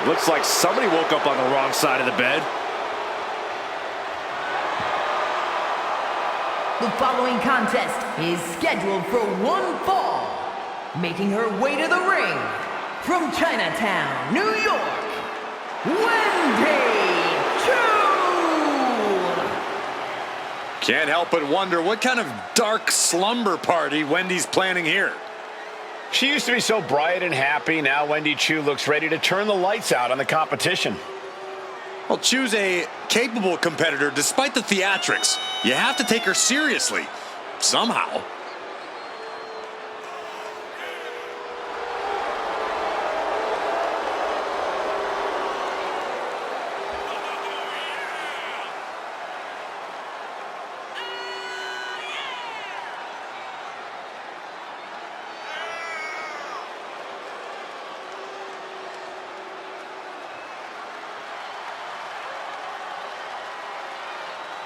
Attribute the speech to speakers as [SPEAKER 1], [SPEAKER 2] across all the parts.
[SPEAKER 1] Looks like somebody woke up on the wrong side of the bed.
[SPEAKER 2] The following contest is scheduled for one fall. Making her way to the ring, from Chinatown, New York, Wendy Choo!
[SPEAKER 3] Can't help but wonder what kind of dark slumber party Wendy's planning here.
[SPEAKER 1] She used to be so bright and happy. Now Wendy Choo looks ready to turn the lights out on the competition.
[SPEAKER 3] Well, Choo's a capable competitor despite the theatrics. You have to take her seriously, somehow.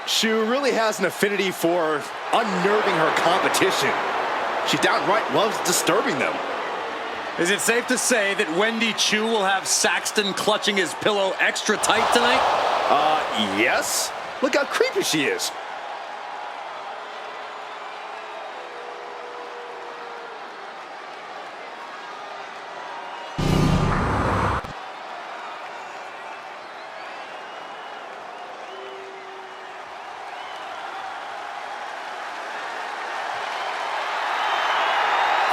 [SPEAKER 1] Choo really has an affinity for unnerving her competition. She downright loves disturbing them.
[SPEAKER 3] Is it safe to say that Wendy Choo will have Saxton clutching his pillow extra tight tonight?
[SPEAKER 1] Yes. Look how creepy she is.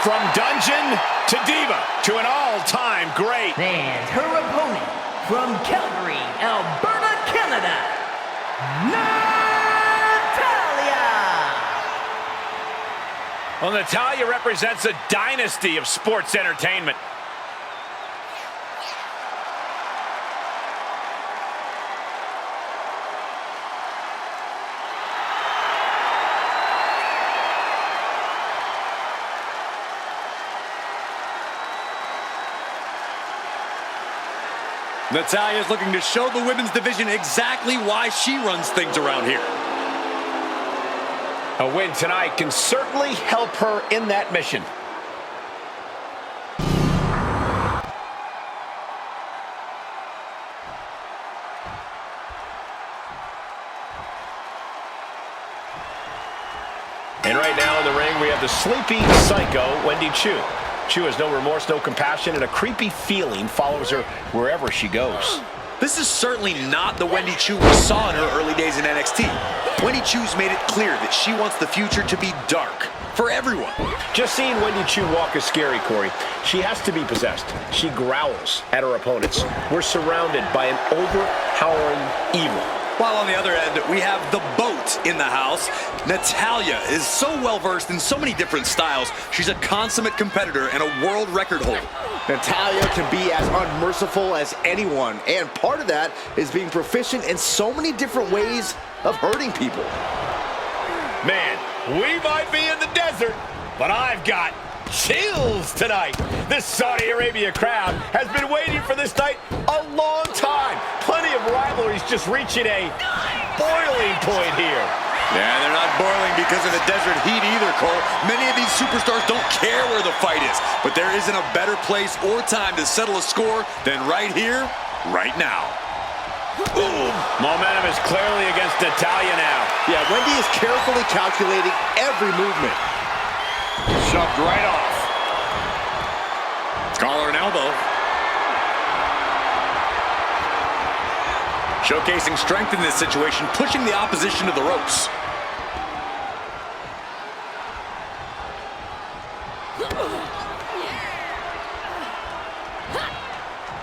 [SPEAKER 1] From dungeon to diva to an all-time great.
[SPEAKER 2] And her opponent, from Calgary, Alberta, Canada, Natalya!
[SPEAKER 1] Well, Natalya represents a dynasty of sports entertainment.
[SPEAKER 3] Natalya's looking to show the women's division exactly why she runs things around here.
[SPEAKER 1] A win tonight can certainly help her in that mission. And right now in the ring, we have the sleepy psycho, Wendy Choo. Choo has no remorse, no compassion, and a creepy feeling follows her wherever she goes.
[SPEAKER 3] This is certainly not the Wendy Choo we saw in her early days in NXT. Wendy Choo's made it clear that she wants the future to be dark for everyone.
[SPEAKER 1] Just seeing Wendy Choo walk is scary, Corey. She has to be possessed. She growls at her opponents. We're surrounded by an overpowering evil.
[SPEAKER 3] While on the other end, we have the boat in the house. Natalya is so well-versed in so many different styles. She's a consummate competitor and a world record holder.
[SPEAKER 4] Natalya can be as unmerciful as anyone, and part of that is being proficient in so many different ways of hurting people.
[SPEAKER 1] Man, we might be in the desert, but I've got chills tonight. This Saudi Arabia crowd has been waiting for this night a long time. Plenty of rivalries just reaching a boiling point here.
[SPEAKER 3] Yeah, they're not boiling because of the desert heat either, Cole. Many of these superstars don't care where the fight is, but there isn't a better place or time to settle a score than right here, right now.
[SPEAKER 1] Boom. Momentum is clearly against Natalya now.
[SPEAKER 4] Yeah, Wendy is carefully calculating every movement.
[SPEAKER 1] Shoved right off.
[SPEAKER 3] Collar and elbow. Showcasing strength in this situation, pushing the opposition to the ropes.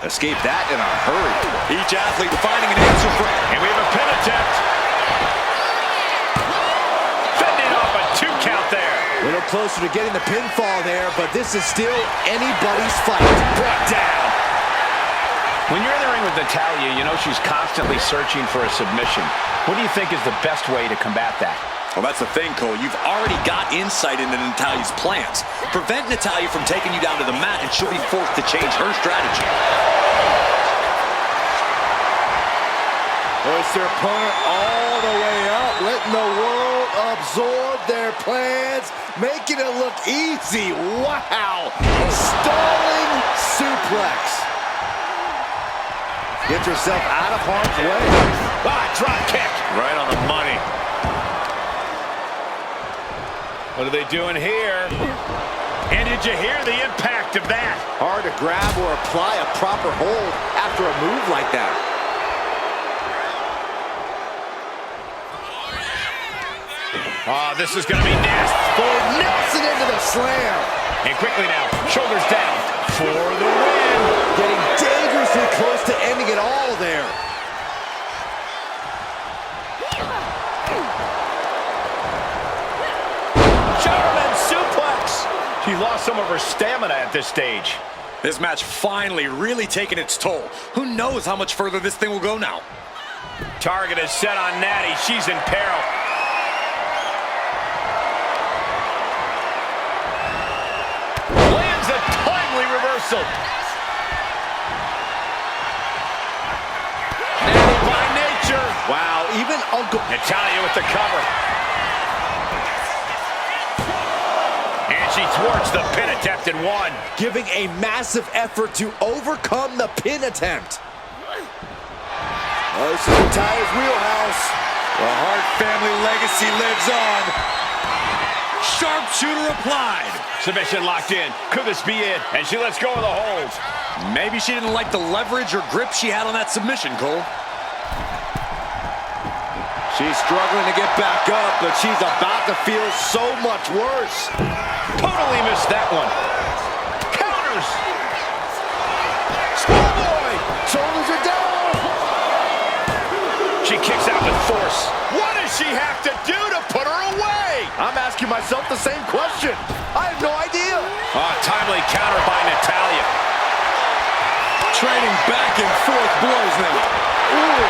[SPEAKER 4] Escape that in a hurry.
[SPEAKER 3] Each athlete finding an answer for...
[SPEAKER 1] And we have a pin attempt. Fending off a 2 count there.
[SPEAKER 4] A little closer to getting the pinfall there, but this is still anybody's fight.
[SPEAKER 1] Brought down. When you're in the ring with Natalya, you know she's constantly searching for a submission. What do you think is the best way to combat that?
[SPEAKER 3] Well, that's the thing, Cole. You've already got insight into Natalya's plans. Prevent Natalya from taking you down to the mat, and she'll be forced to change her strategy.
[SPEAKER 4] Push their opponent all the way up, letting the world absorb their plans, making it look easy. Wow! Stalling suplex. Gets herself out of harm's way.
[SPEAKER 1] Drop kick.
[SPEAKER 3] Right on the money.
[SPEAKER 1] What are they doing here? And did you hear the impact of that?
[SPEAKER 4] Hard to grab or apply a proper hold after a move like that.
[SPEAKER 1] Oh, this is going to be nasty.
[SPEAKER 4] Nelson into the slam.
[SPEAKER 1] And quickly now, shoulders down for the win.
[SPEAKER 4] Getting dangerously close to ending it all there.
[SPEAKER 1] German suplex. She lost some of her stamina at this stage.
[SPEAKER 3] This match finally really taking its toll. Who knows how much further this thing will go now?
[SPEAKER 1] Target is set on Natty. She's in peril. Lands a timely reversal. Natty by nature.
[SPEAKER 4] Wow, even Uncle
[SPEAKER 1] Natalya with the cover. And she thwarts the pin attempt in one.
[SPEAKER 4] giving a massive effort to overcome the pin attempt. Oh, this is Natalya's wheelhouse.
[SPEAKER 3] The Hart family legacy lives on. Sharpshooter applied.
[SPEAKER 1] Submission locked in. Could this be it? And she lets go of the hold.
[SPEAKER 3] Maybe she didn't like the leverage or grip she had on that submission, Cole.
[SPEAKER 4] She's struggling to get back up, but she's about to feel so much worse.
[SPEAKER 1] Totally missed that one. Counters. Schoolboy.
[SPEAKER 4] Shoulders are down.
[SPEAKER 1] She kicks out with force. What does she have to do to put her away?
[SPEAKER 4] I'm asking myself the same question. I have no idea.
[SPEAKER 1] Timely counter by Natalya.
[SPEAKER 3] Trading back and forth blows now.
[SPEAKER 4] Ooh.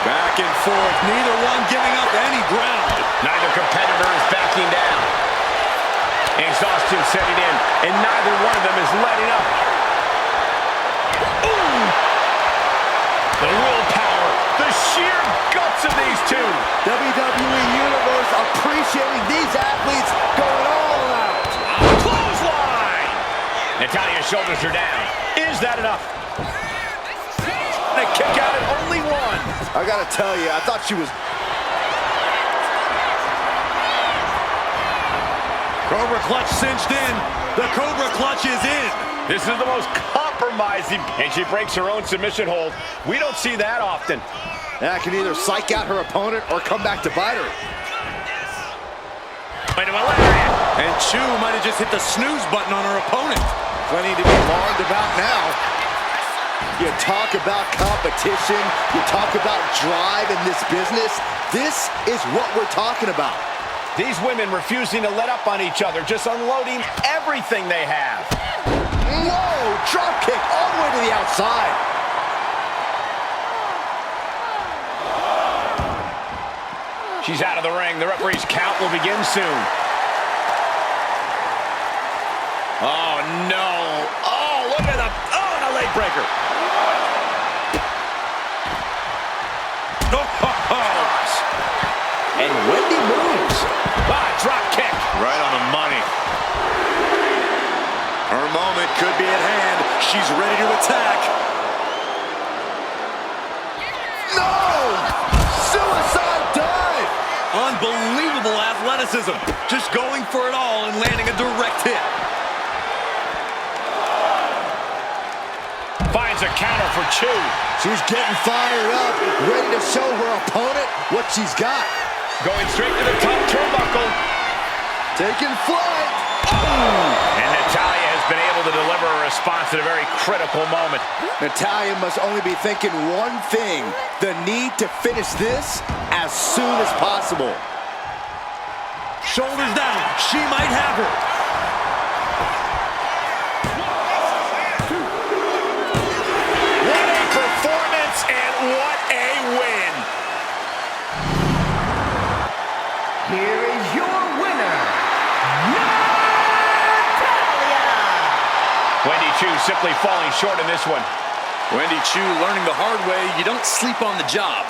[SPEAKER 3] Back and forth, neither one giving up any ground.
[SPEAKER 1] Neither competitor is backing down. Exhaustion setting in, and neither one of them is letting up. Ooh! The willpower, the sheer guts of these two.
[SPEAKER 4] WWE Universe appreciating these athletes going all out.
[SPEAKER 1] Clothesline! Natalya's shoulders are down. Is that enough? A kick out at only one.
[SPEAKER 4] I gotta tell you, I thought she was...
[SPEAKER 3] Cobra clutch cinched in. The Cobra clutch is in.
[SPEAKER 1] This is the most compromising, and she breaks her own submission hold. We don't see that often.
[SPEAKER 4] That can either psych out her opponent or come back to bite her.
[SPEAKER 1] Into a lariat.
[SPEAKER 3] And Chu might have just hit the snooze button on her opponent.
[SPEAKER 4] Plenty to be alarmed about now. You talk about competition, you talk about drive in this business. This is what we're talking about.
[SPEAKER 1] These women refusing to let up on each other, just unloading everything they have.
[SPEAKER 4] Whoa, drop kick all the way to the outside.
[SPEAKER 1] She's out of the ring. The referee's count will begin soon. Oh, no. Oh, look at the... Oh, and a leg breaker.
[SPEAKER 4] And Wendy moves.
[SPEAKER 1] Drop kick.
[SPEAKER 3] Right on the money. Her moment could be at hand. She's ready to attack.
[SPEAKER 4] No! Suicide dive!
[SPEAKER 3] Unbelievable athleticism. Just going for it all and landing a direct hit.
[SPEAKER 1] Finds a counter for Chu.
[SPEAKER 4] She's getting fired up, ready to show her opponent what she's got.
[SPEAKER 1] Going straight to the top turnbuckle.
[SPEAKER 4] Taking flight.
[SPEAKER 1] And Natalya has been able to deliver a response at a very critical moment.
[SPEAKER 4] Natalya must only be thinking one thing, the need to finish this as soon as possible.
[SPEAKER 3] Shoulders down. She might have her.
[SPEAKER 1] What a performance and what a win.
[SPEAKER 2] Here is your winner, Natalya!
[SPEAKER 1] Wendy Chu simply falling short in this one.
[SPEAKER 3] Wendy Chu learning the hard way, you don't sleep on the job.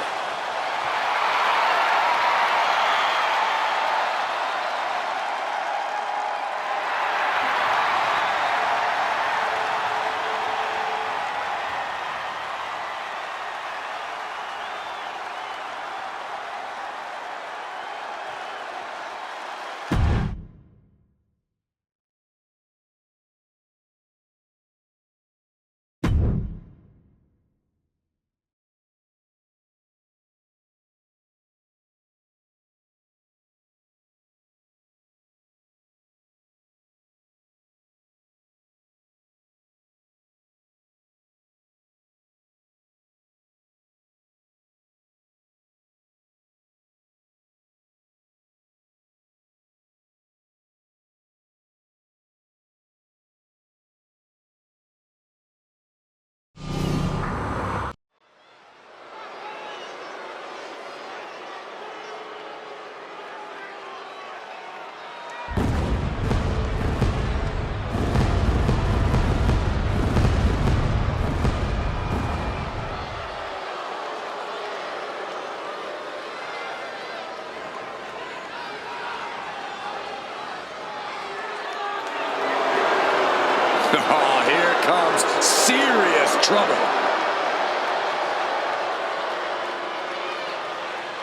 [SPEAKER 3] becomes serious trouble.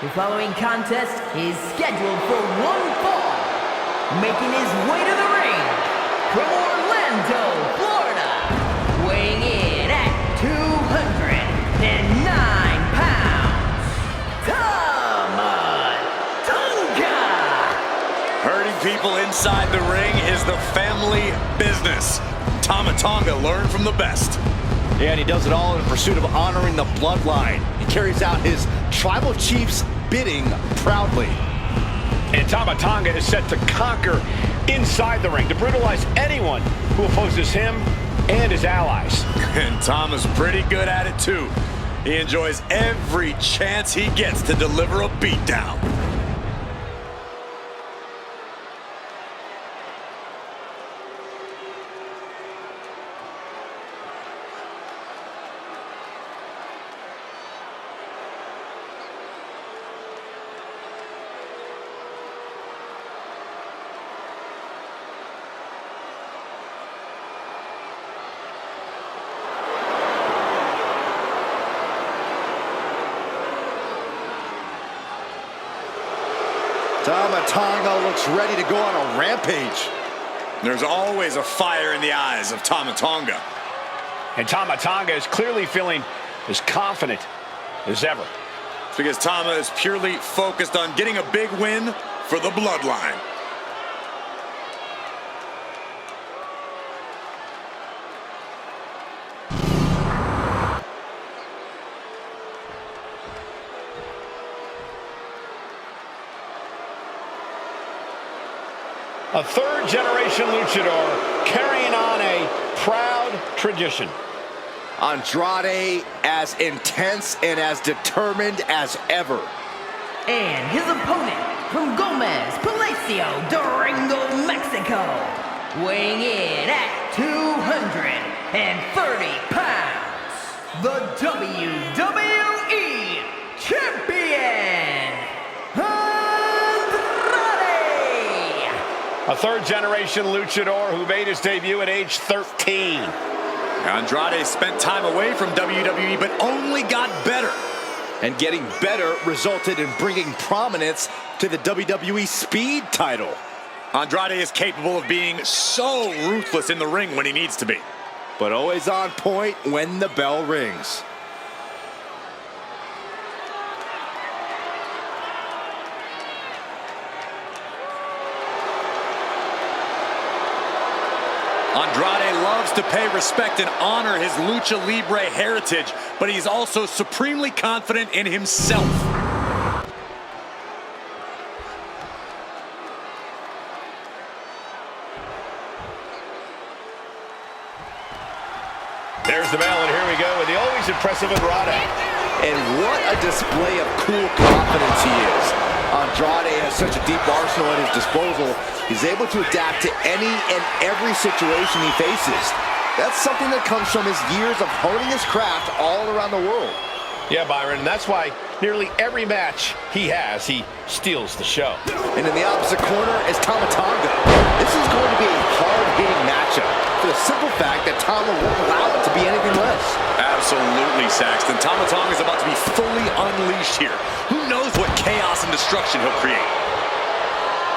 [SPEAKER 2] The following contest is scheduled for one fall. Making his way to the ring from Orlando, Florida, weighing in at 209 pounds, Tama Tonga.
[SPEAKER 3] Hurting people inside the ring is the family business. Tama Tonga learned from the best.
[SPEAKER 4] Yeah, and he does it all in pursuit of honoring the bloodline. He carries out his tribal chief's bidding proudly.
[SPEAKER 1] And Tama Tonga is set to conquer inside the ring, to brutalize anyone who opposes him and his allies.
[SPEAKER 3] And Tama's pretty good at it too. He enjoys every chance he gets to deliver a beatdown.
[SPEAKER 4] Tama Tonga looks ready to go on a rampage.
[SPEAKER 3] There's always a fire in the eyes of Tama Tonga.
[SPEAKER 1] And Tama Tonga is clearly feeling as confident as ever.
[SPEAKER 3] It's because Tama is purely focused on getting a big win for the bloodline.
[SPEAKER 1] A third-generation luchador carrying on a proud tradition.
[SPEAKER 4] Andrade as intense and as determined as ever.
[SPEAKER 2] And his opponent from Gomez Palacio, Durango, Mexico, weighing in at 230 pounds, the WWE Champion, Andrade!
[SPEAKER 1] A third-generation luchador who made his debut at age 13.
[SPEAKER 3] Andrade spent time away from WWE, but only got better.
[SPEAKER 4] And getting better resulted in bringing prominence to the WWE Speed title.
[SPEAKER 3] Andrade is capable of being so ruthless in the ring when he needs to be.
[SPEAKER 4] But always on point when the bell rings.
[SPEAKER 3] Andrade loves to pay respect and honor his Lucha Libre heritage, but he's also supremely confident in himself.
[SPEAKER 1] There's the bell, and here we go with the always impressive Andrade.
[SPEAKER 4] And what a display of cool confidence he is. Andrade has such a deep arsenal at his disposal. He's able to adapt to any and every situation he faces. That's something that comes from his years of honing his craft all around the world.
[SPEAKER 1] Yeah, Byron, and that's why nearly every match he has, he steals the show.
[SPEAKER 4] And in the opposite corner is Tama Tonga. This is going to be a hard-hitting matchup for the simple fact that Tama won't allow it to be anything less.
[SPEAKER 3] Absolutely, Saxton. Tama Tonga is about to be fully unleashed here. Who knows what chaos and destruction he'll create?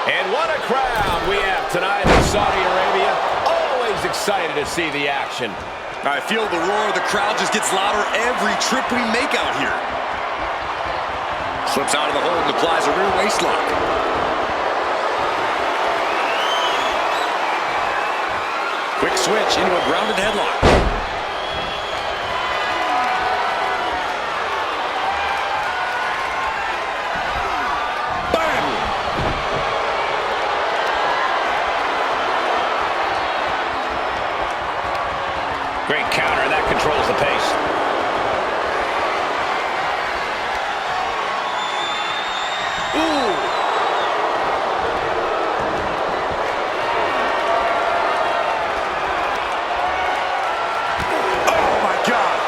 [SPEAKER 1] And what a crowd we have tonight in Saudi Arabia. Always excited to see the action.
[SPEAKER 3] I feel the roar of the crowd just gets louder every trip we make out here. Slips out of the hold and applies a rear waist lock. Quick switch into a grounded headlock.
[SPEAKER 1] Great counter, and that controls the pace. Ooh!
[SPEAKER 3] Oh, my God!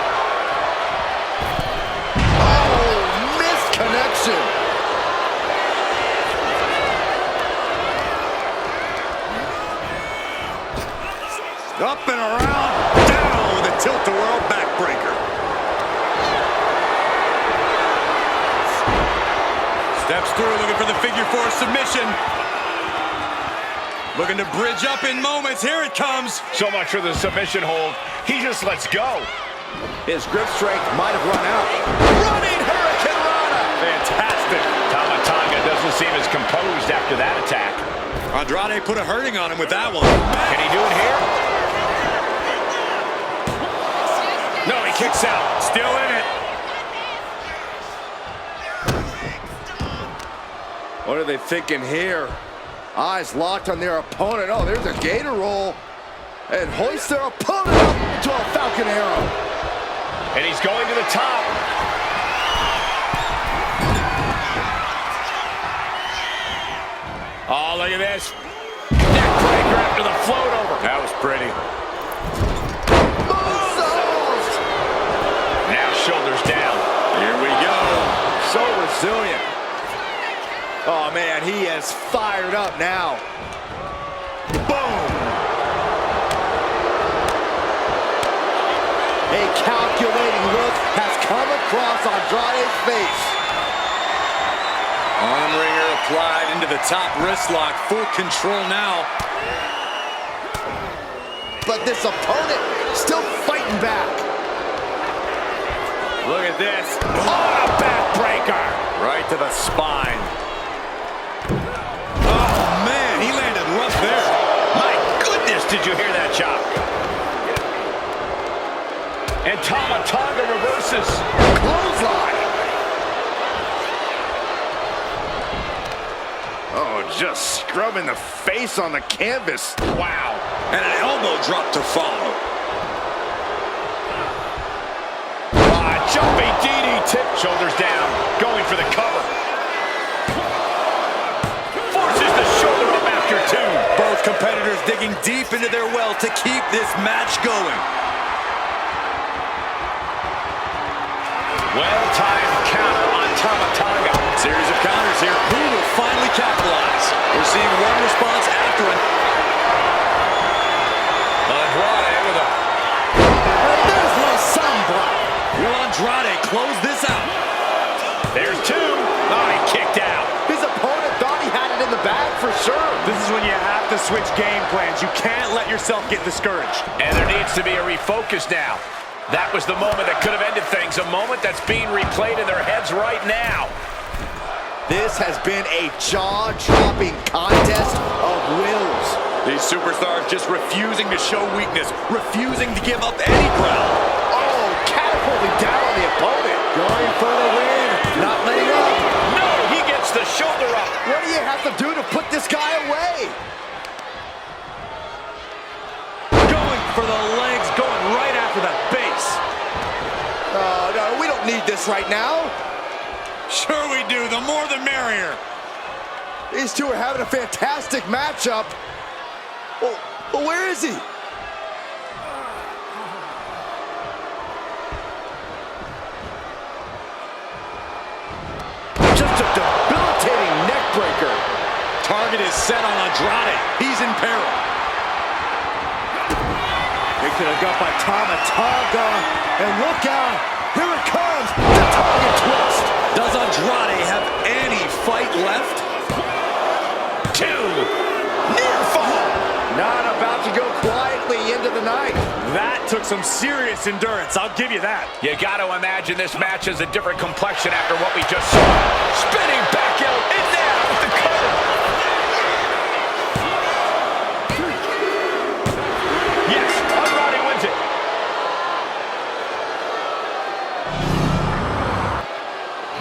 [SPEAKER 4] Oh, missed connection.
[SPEAKER 3] Up and around, down. neckbreaker. Steps through, looking for the figure four submission. Looking to bridge up in moments. Here it comes.
[SPEAKER 1] So much for the submission hold. He just lets go.
[SPEAKER 4] His grip strength might have run out. Running Hurricane Rana!
[SPEAKER 1] Fantastic. Tama Tonga doesn't seem as composed after that attack.
[SPEAKER 3] Andrade put a hurting on him with that one.
[SPEAKER 1] Can he do it here? No, he kicks out. Still in it.
[SPEAKER 4] What are they thinking here? Eyes locked on their opponent. Oh, there's a gator roll. And hoist their opponent up to a Falcon Arrow.
[SPEAKER 1] And he's going to the top. Oh, look at this. Neckbreaker after the float over. That was pretty.
[SPEAKER 4] Moonsault!
[SPEAKER 1] Now shoulders down.
[SPEAKER 3] Here we go.
[SPEAKER 4] So resilient. Oh, man, he is fired up now. Boom! A calculating look has come across Andrade's face.
[SPEAKER 3] Arm-wringer applied into the top wrist lock. Full control now.
[SPEAKER 4] But this opponent still fighting back.
[SPEAKER 1] Look at this. Oh, a backbreaker.
[SPEAKER 3] Right to the spine. Oh, man, he landed rough there.
[SPEAKER 1] My goodness, did you hear that chop? And Tama Tonga reverses.
[SPEAKER 4] Clothesline. Oh, just scrubbing the face on the canvas.
[SPEAKER 1] Wow.
[SPEAKER 3] And an elbow drop to follow.
[SPEAKER 1] Jumping DDT. Shoulders down. Going for the cover. Forces the shoulder up after two.
[SPEAKER 3] Both competitors digging deep into their well to keep this match going.
[SPEAKER 1] Well-timed counter on Tama Tonga.
[SPEAKER 3] Series of counters here. Who will finally capitalize? We're seeing one response after it.
[SPEAKER 1] Andrade with a...
[SPEAKER 4] There's no sombra.
[SPEAKER 3] Will Andrade close this out?
[SPEAKER 1] There's two. Oh, he kicked out.
[SPEAKER 4] His opponent thought he had it in the bag for sure.
[SPEAKER 5] This is when you have to switch game plans. You can't let yourself get discouraged.
[SPEAKER 1] And there needs to be a refocus now. That was the moment that could have ended things. A moment that's being replayed in their heads right now.
[SPEAKER 4] This has been a jaw-dropping contest of wills.
[SPEAKER 3] These superstars just refusing to show weakness, refusing to give up any ground.
[SPEAKER 4] Oh, catapulting down on the opponent. Going for the win. Not letting up.
[SPEAKER 1] No, he gets the shoulder up.
[SPEAKER 4] What do you have to do to put this guy away?
[SPEAKER 5] Going for the legs, going right after the base.
[SPEAKER 4] Oh, no, we don't need this right now.
[SPEAKER 3] Sure we do. The more the merrier.
[SPEAKER 4] These two are having a fantastic matchup. Well, where is he? Just a debilitating neck breaker.
[SPEAKER 3] Target is set on Andrade. He's in peril.
[SPEAKER 4] Kick to the gut by Tama Tonga. And look out. Here it comes. The target twist.
[SPEAKER 3] Does Andrade have any fight left?
[SPEAKER 1] Two. Near fall.
[SPEAKER 4] Not about to go quietly into the night.
[SPEAKER 5] That took some serious endurance, I'll give you that.
[SPEAKER 1] You got to imagine this match has a different complexion after what we just saw. Spinning back out in there with the cover. Yes, Andrade wins it.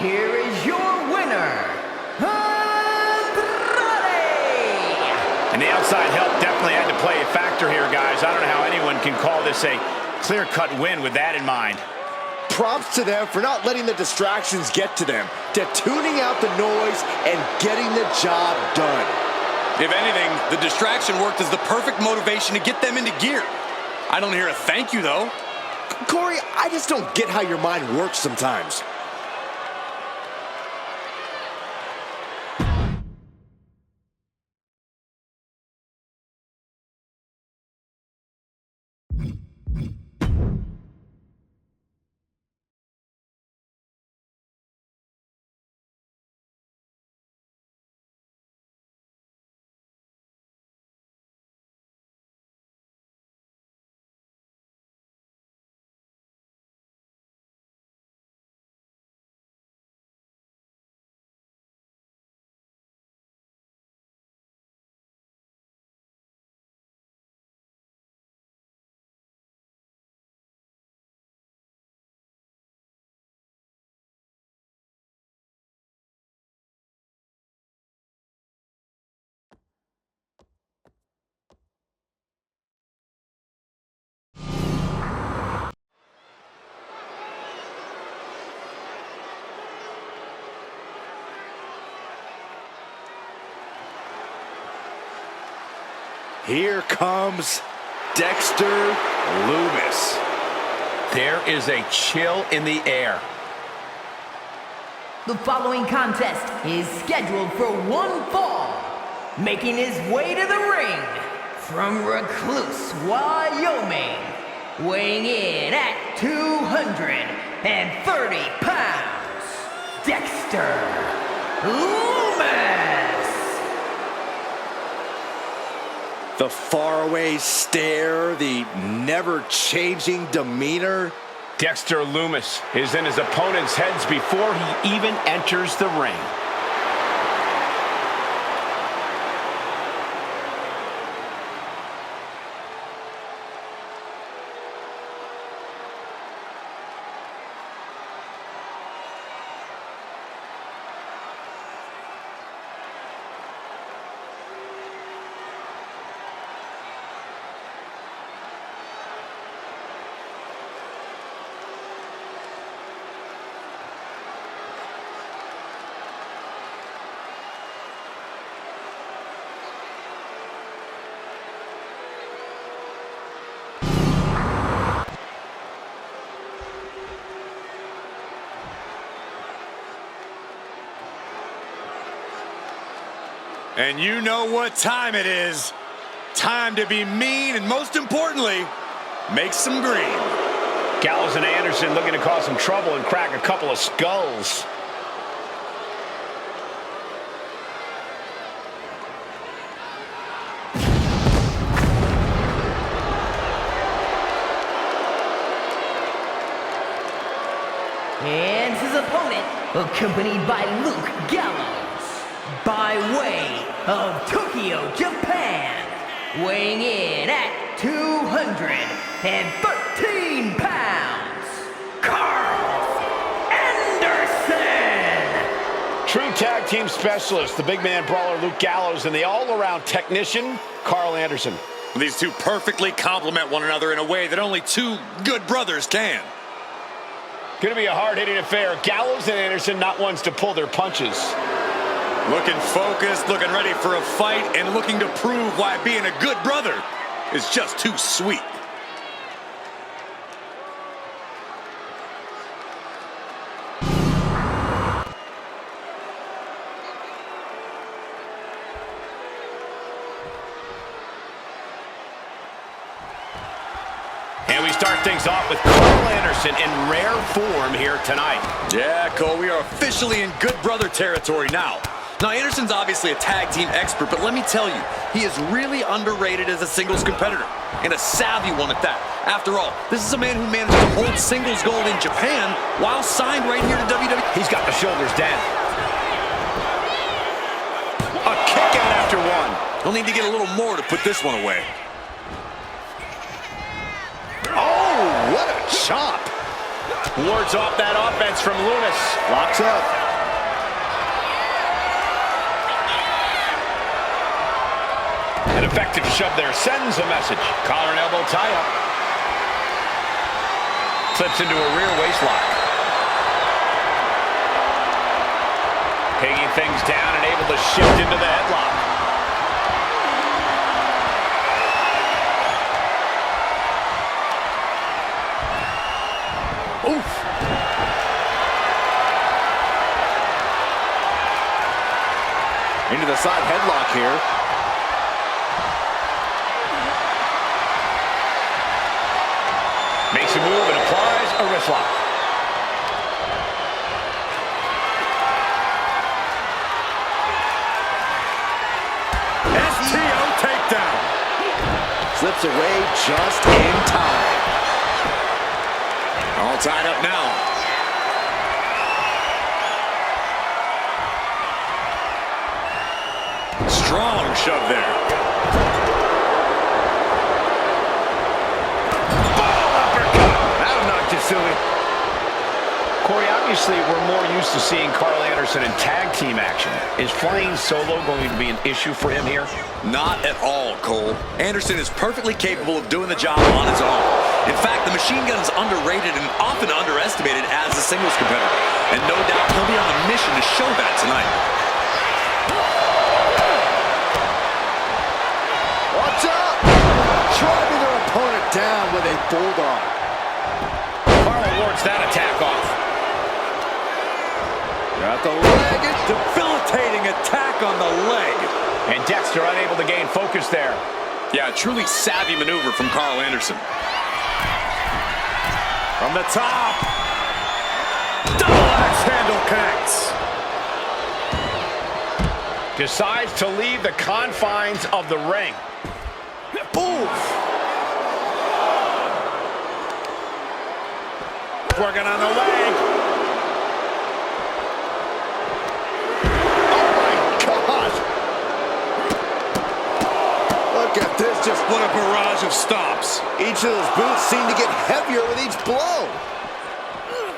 [SPEAKER 2] Here is your winner, Andrade!
[SPEAKER 1] And the outside help definitely had to play a factor here, guys. I don't know how anyone can call this a clear-cut win with that in mind.
[SPEAKER 4] Props to them for not letting the distractions get to them, to tuning out the noise and getting the job done.
[SPEAKER 3] If anything, the distraction worked as the perfect motivation to get them into gear. I don't hear a thank you, though.
[SPEAKER 4] Corey, I just don't get how your mind works sometimes. Here comes Dexter Lumis.
[SPEAKER 1] There is a chill in the air.
[SPEAKER 2] The following contest is scheduled for one fall. Making his way to the ring from Recluse, Wyoming, weighing in at 230 pounds, Dexter Lumis.
[SPEAKER 4] The faraway stare, the never-changing demeanor.
[SPEAKER 1] Dexter Lumis is in his opponent's heads before he even enters the ring.
[SPEAKER 3] And you know what time it is. Time to be mean and, most importantly, make some green.
[SPEAKER 1] Gallows and Anderson looking to cause some trouble and crack a couple of skulls.
[SPEAKER 2] And his opponent, accompanied by Luke Gallows, by way of Tokyo, Japan, weighing in at 213 pounds, Carl Anderson.
[SPEAKER 1] True tag team specialist, the big man brawler Luke Gallows, and the all-around technician, Carl Anderson.
[SPEAKER 3] These two perfectly complement one another in a way that only two good brothers can.
[SPEAKER 1] Going to be a hard-hitting affair. Gallows and Anderson not ones to pull their punches.
[SPEAKER 3] Looking focused, looking ready for a fight, and looking to prove why being a good brother is just too sweet.
[SPEAKER 1] And we start things off with Carl Anderson in rare form here tonight.
[SPEAKER 3] Yeah, Cole, we are officially in good brother territory now. Now, Anderson's obviously a tag team expert, but let me tell you, he is really underrated as a singles competitor, and a savvy one at that. After all, this is a man who managed to hold singles gold in Japan while signed right here to WWE.
[SPEAKER 1] He's got the shoulders down. A kick out after one.
[SPEAKER 3] He'll need to get a little more to put this one away.
[SPEAKER 4] Oh, what a chop.
[SPEAKER 1] Wards off that offense from Lumis.
[SPEAKER 4] Locks up.
[SPEAKER 1] An effective shove there sends a message. Collar and elbow tie-up. Slips into a rear waist lock. Taking things down and able to shift into the headlock. Oof.
[SPEAKER 4] Into the side headlock here.
[SPEAKER 1] Makes a move and applies a wrist lock.
[SPEAKER 3] STO takedown.
[SPEAKER 4] Slips away just in time.
[SPEAKER 3] All tied up now. Strong shove there.
[SPEAKER 1] Silly. Corey, obviously we're more used to seeing Carl Anderson in tag team action. Is flying solo going to be an issue for him here?
[SPEAKER 3] Not at all, Cole. Anderson is perfectly capable of doing the job on his own. In fact, the machine gun is underrated and often underestimated as a singles competitor. And no doubt he'll be on a mission to show that tonight.
[SPEAKER 4] Watch out! driving their opponent down with a bulldog.
[SPEAKER 1] Carl wards that attack off.
[SPEAKER 4] Got the leg.
[SPEAKER 5] Debilitating attack on the leg.
[SPEAKER 1] And Dexter unable to gain focus there.
[SPEAKER 3] Yeah, a truly savvy maneuver from Carl Anderson.
[SPEAKER 5] From the top. Double axe handle connects.
[SPEAKER 1] Decides to leave the confines of the ring.
[SPEAKER 5] Oof. Working on the leg.
[SPEAKER 4] Oh my gosh. Look at this, just
[SPEAKER 5] What a barrage of stomps.
[SPEAKER 4] each of those boots seem to get heavier with each blow.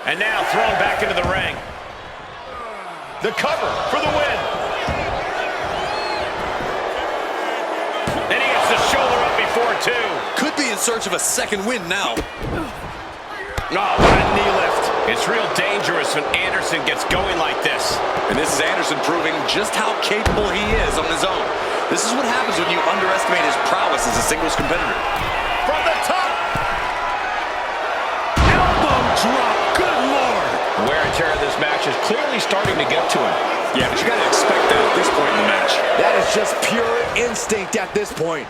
[SPEAKER 1] And now thrown back into the ring. The cover for the win. And he gets the shoulder up before two.
[SPEAKER 3] Could be in search of a second win now.
[SPEAKER 1] Oh, what a knee lift. It's real dangerous when Anderson gets going like this.
[SPEAKER 3] And this is Anderson proving just how capable he is on his own. This is what happens when you underestimate his prowess as a singles competitor.
[SPEAKER 1] From the top.
[SPEAKER 5] Elbow drop. Good Lord.
[SPEAKER 1] The wear and tear of this match is clearly starting to get to him.
[SPEAKER 3] Yeah, but you got to expect that at this point in the match.
[SPEAKER 4] That is just pure instinct at this point.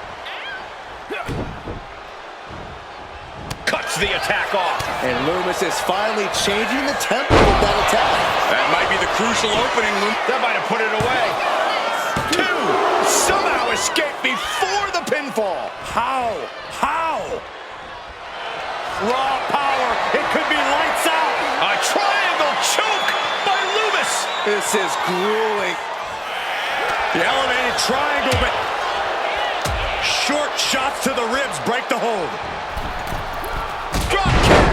[SPEAKER 1] Cuts the attack off.
[SPEAKER 4] And Lumis is finally changing the tempo of that attack.
[SPEAKER 3] That might be the crucial opening.
[SPEAKER 1] That might have put it away. Two. Somehow escaped before the pinfall.
[SPEAKER 5] How? Raw power. It could be lights out.
[SPEAKER 1] A triangle choke by Lumis.
[SPEAKER 4] This is grueling.
[SPEAKER 5] The elevated triangle, but short shots to the ribs break the hold.
[SPEAKER 1] Drop kick.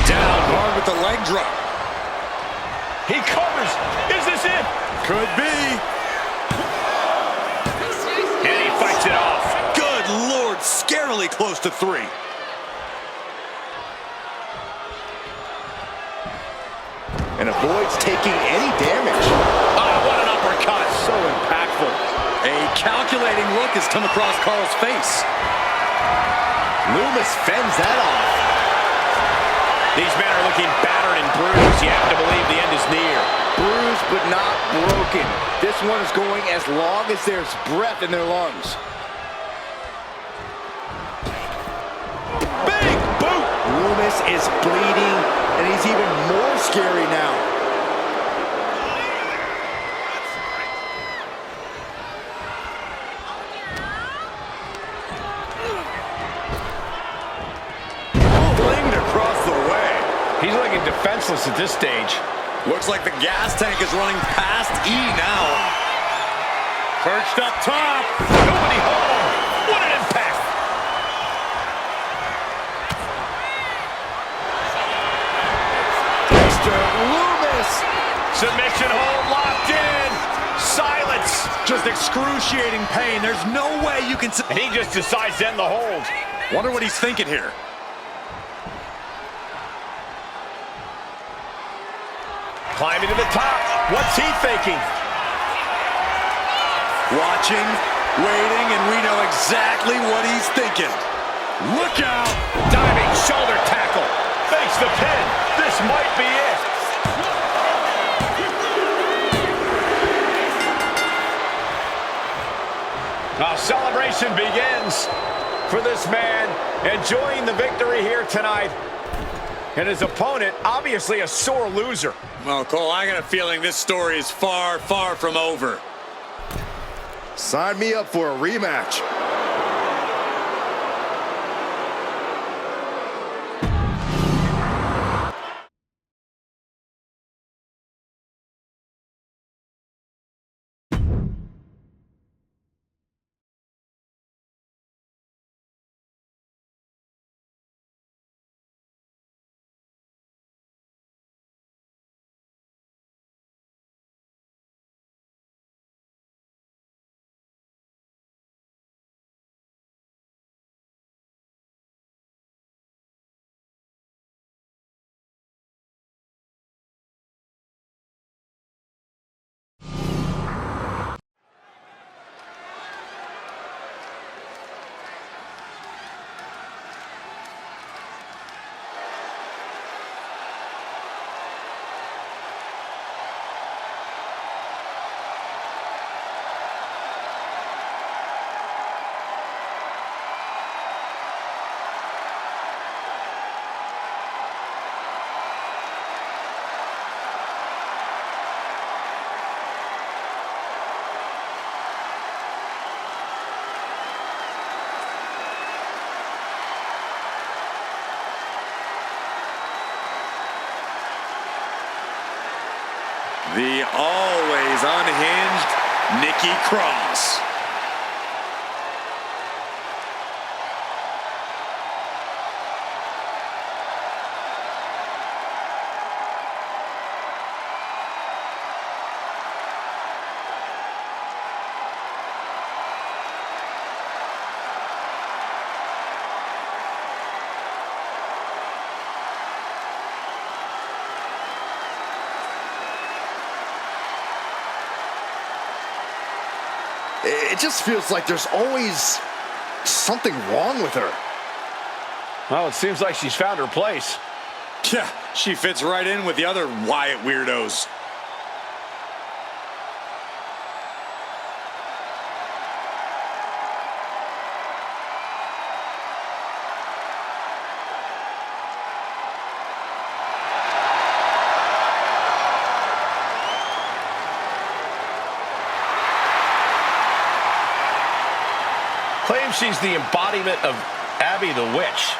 [SPEAKER 5] Down hard with the leg drop.
[SPEAKER 1] He covers. Is this it?
[SPEAKER 5] Could be.
[SPEAKER 1] And he fights it off.
[SPEAKER 3] Good Lord, scarily close to 3.
[SPEAKER 4] And avoids taking any damage.
[SPEAKER 1] Oh, what an uppercut. So impactful.
[SPEAKER 3] A calculating look has come across Carl's face.
[SPEAKER 4] Lumis fends that off.
[SPEAKER 1] These men are looking battered and bruised. You have to believe the end is near.
[SPEAKER 4] Bruised but not broken. This one is going as long as there's breath in their lungs.
[SPEAKER 1] Big boot.
[SPEAKER 4] Lumis is bleeding, and he's even more scary now.
[SPEAKER 5] Flinged across the way.
[SPEAKER 1] He's looking defenseless at this stage.
[SPEAKER 3] Looks like the gas tank is running past E now.
[SPEAKER 5] Perched up top.
[SPEAKER 1] Nobody home. What an impact.
[SPEAKER 4] Dexter Lumis.
[SPEAKER 1] Submission hold locked in. Silence.
[SPEAKER 5] Just excruciating pain. There's no way you can...
[SPEAKER 1] And he just decides to end the hold.
[SPEAKER 3] Wonder what he's thinking here.
[SPEAKER 1] Climbing to the top. What's he thinking?
[SPEAKER 3] Watching, waiting, and we know exactly what he's thinking.
[SPEAKER 5] Look out.
[SPEAKER 1] Diving shoulder tackle. Fakes the pin. This might be it. Now celebration begins for this man, enjoying the victory here tonight. And his opponent, obviously a sore loser.
[SPEAKER 3] Well, Cole, I got a feeling this story is far, far from over.
[SPEAKER 4] Sign me up for a rematch.
[SPEAKER 3] The always unhinged Nikki Cross.
[SPEAKER 4] It just feels like there's always something wrong with her.
[SPEAKER 1] Well, it seems like she's found her place.
[SPEAKER 3] Yeah, she fits right in with the other Wyatt weirdos.
[SPEAKER 1] Claims she's the embodiment of Abby the Witch.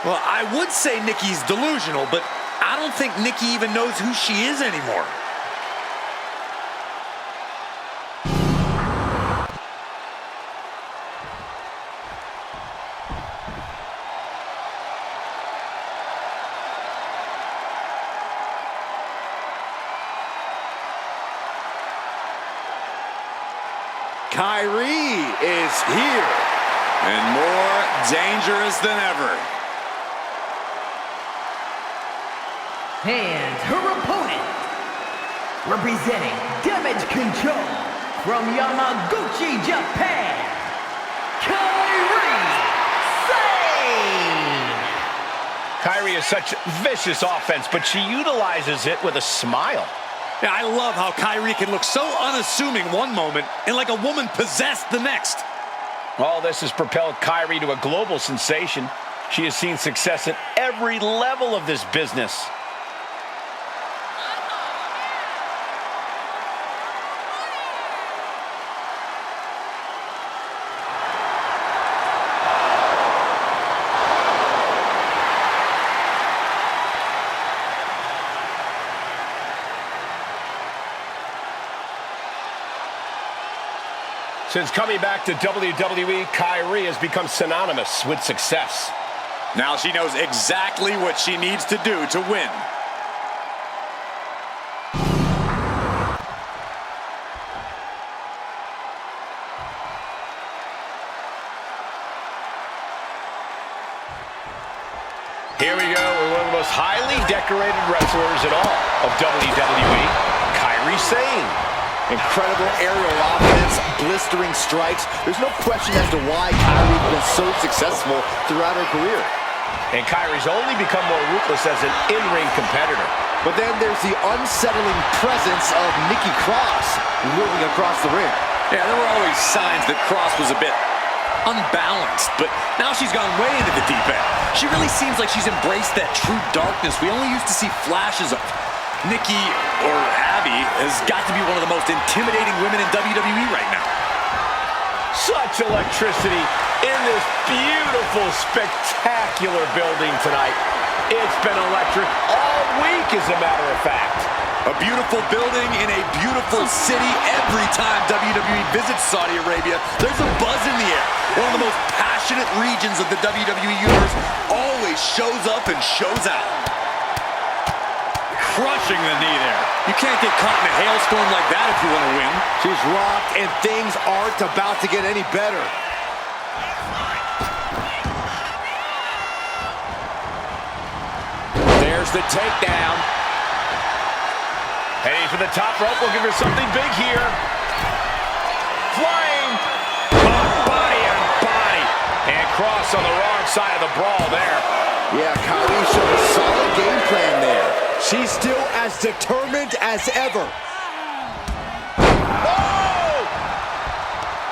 [SPEAKER 3] Well, I would say Nikki's delusional, but I don't think Nikki even knows who she is anymore.
[SPEAKER 4] Kyrie is here.
[SPEAKER 3] And more dangerous than ever.
[SPEAKER 2] And her opponent, representing Damage Control from Yamaguchi, Japan, Kairi Sane.
[SPEAKER 1] Kyrie is such vicious offense, but she utilizes it with a smile.
[SPEAKER 3] Yeah, I love how Kyrie can look so unassuming one moment and like a woman possessed the next.
[SPEAKER 1] All this has propelled Kyrie to a global sensation. She has seen success at every level of this business. Since coming back to WWE, Kyrie has become synonymous with success.
[SPEAKER 3] Now she knows exactly what she needs to do to win.
[SPEAKER 1] Here we go with one of the most highly decorated wrestlers in all of WWE, Kairi Sane.
[SPEAKER 4] Incredible aerial offense, blistering strikes. There's no question as to why Kyrie's been so successful throughout her career.
[SPEAKER 1] And Kyrie's only become more ruthless as an in-ring competitor.
[SPEAKER 4] But then there's the unsettling presence of Nikki Cross moving across the ring.
[SPEAKER 3] Yeah, there were always signs that Cross was a bit unbalanced, but now she's gone way into the deep end. She really seems like she's embraced that true darkness we only used to see flashes of. Nikki, or Abby, has got to be one of the most intimidating women in WWE right now.
[SPEAKER 1] Such electricity in this beautiful, spectacular building tonight. It's been electric all week, as a matter of fact.
[SPEAKER 3] A beautiful building in a beautiful city. Every time WWE visits Saudi Arabia, there's a buzz in the air. One of the most passionate regions of the WWE Universe always shows up and shows out. Crushing the knee there. You can't get caught in a hailstorm like that if you want to win.
[SPEAKER 4] She's rocked, and things aren't about to get any better.
[SPEAKER 1] There's the takedown. Heading for the top rope, looking for something big here. Flying. Body on body. And Cross on the wrong side of the brawl there.
[SPEAKER 4] Yeah, Kyrie showed a solid game plan there. She's still as determined as ever.
[SPEAKER 1] Oh!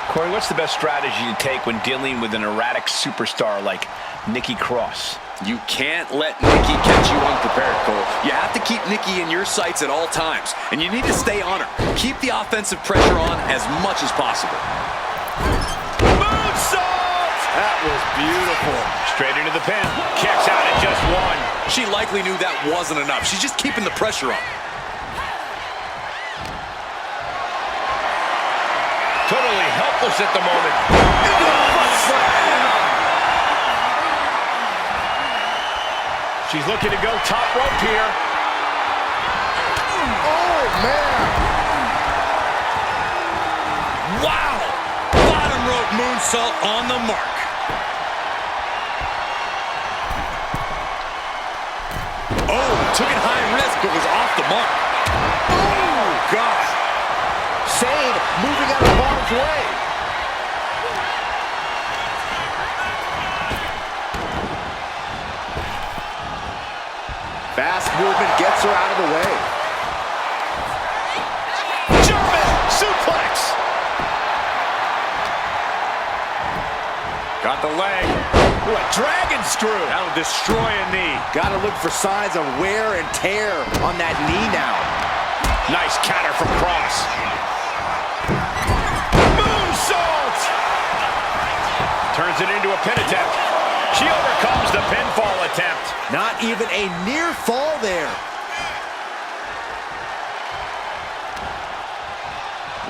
[SPEAKER 1] Corey, what's the best strategy to take when dealing with an erratic superstar like Nikki Cross?
[SPEAKER 3] You can't let Nikki catch you unprepared, Cole. You have to keep Nikki in your sights at all times, and you need to stay on her. Keep the offensive pressure on as much as possible.
[SPEAKER 1] Moonsault!
[SPEAKER 4] That was beautiful.
[SPEAKER 1] Straight into the pin. Kicks out at just one.
[SPEAKER 3] She likely knew that wasn't enough. She's just keeping the pressure on.
[SPEAKER 1] accomplish at the moment. She's looking to go top rope here.
[SPEAKER 4] Oh, man.
[SPEAKER 5] Wow! Bottom rope moonsault on the mark. Oh, took it high risk, but was off the mark. Oh, God.
[SPEAKER 4] Sane moving out of harm's way. Fast movement gets her out of the way.
[SPEAKER 1] German suplex.
[SPEAKER 5] Got the leg.
[SPEAKER 1] Ooh, a dragon screw.
[SPEAKER 5] That'll destroy a knee.
[SPEAKER 4] Got to look for signs of wear and tear on that knee now.
[SPEAKER 1] Nice counter from Cross. Moonsault. Turns it into a pin attempt. She overcomes the pinfall attempt.
[SPEAKER 4] Not even a near fall there.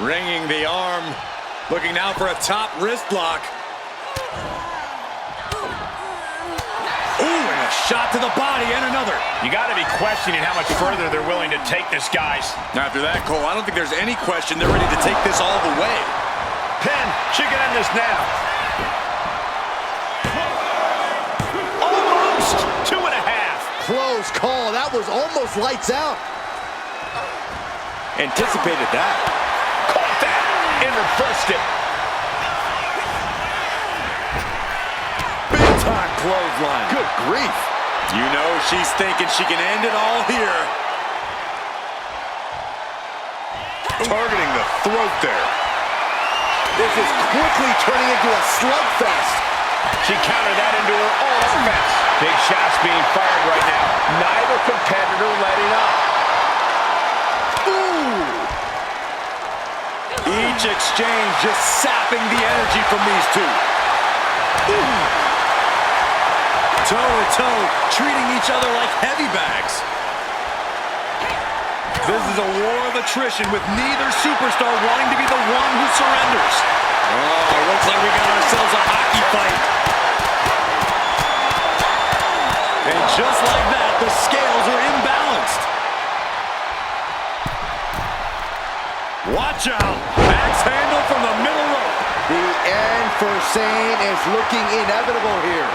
[SPEAKER 5] Ringing the arm. Looking now for a top wrist lock. Ooh, and a shot to the body and another.
[SPEAKER 1] You got to be questioning how much further they're willing to take this, guys.
[SPEAKER 5] After that, Cole, I don't think there's any question they're ready to take this all the way.
[SPEAKER 1] Pin. She can end this now. Almost 2.5.
[SPEAKER 4] Close call. That was almost lights out. Anticipated that.
[SPEAKER 1] Caught that and reversed it.
[SPEAKER 5] Big time clothesline.
[SPEAKER 4] Good grief.
[SPEAKER 5] You know she's thinking she can end it all here. Targeting the throat there.
[SPEAKER 4] This is quickly turning into a slugfest.
[SPEAKER 1] She countered that into her own offense. Big shots being fired right now. Neither competitor letting up.
[SPEAKER 4] Ooh.
[SPEAKER 5] Each exchange just sapping the energy from these two. Toe-to-toe, treating each other like heavy bags. This is a war of attrition with neither superstar wanting to be the one who surrenders. Oh, looks like we got ourselves a hockey fight. And just like that, the scales are imbalanced. Watch out. Axe handle from the middle rope.
[SPEAKER 4] The end for Sane is looking inevitable here.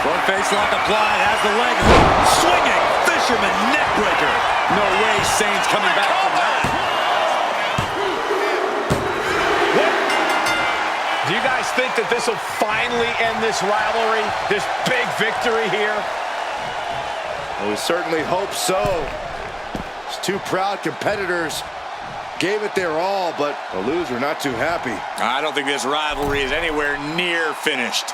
[SPEAKER 5] Front face lock applied, has the leg hook. Swinging, fisherman neck breaker. No way Sane's coming back from that.
[SPEAKER 1] Do you guys think that this will finally end this rivalry? This big victory here?
[SPEAKER 4] Well, we certainly hope so. These two proud competitors gave it their all, but the loser not too happy.
[SPEAKER 5] I don't think this rivalry is anywhere near finished.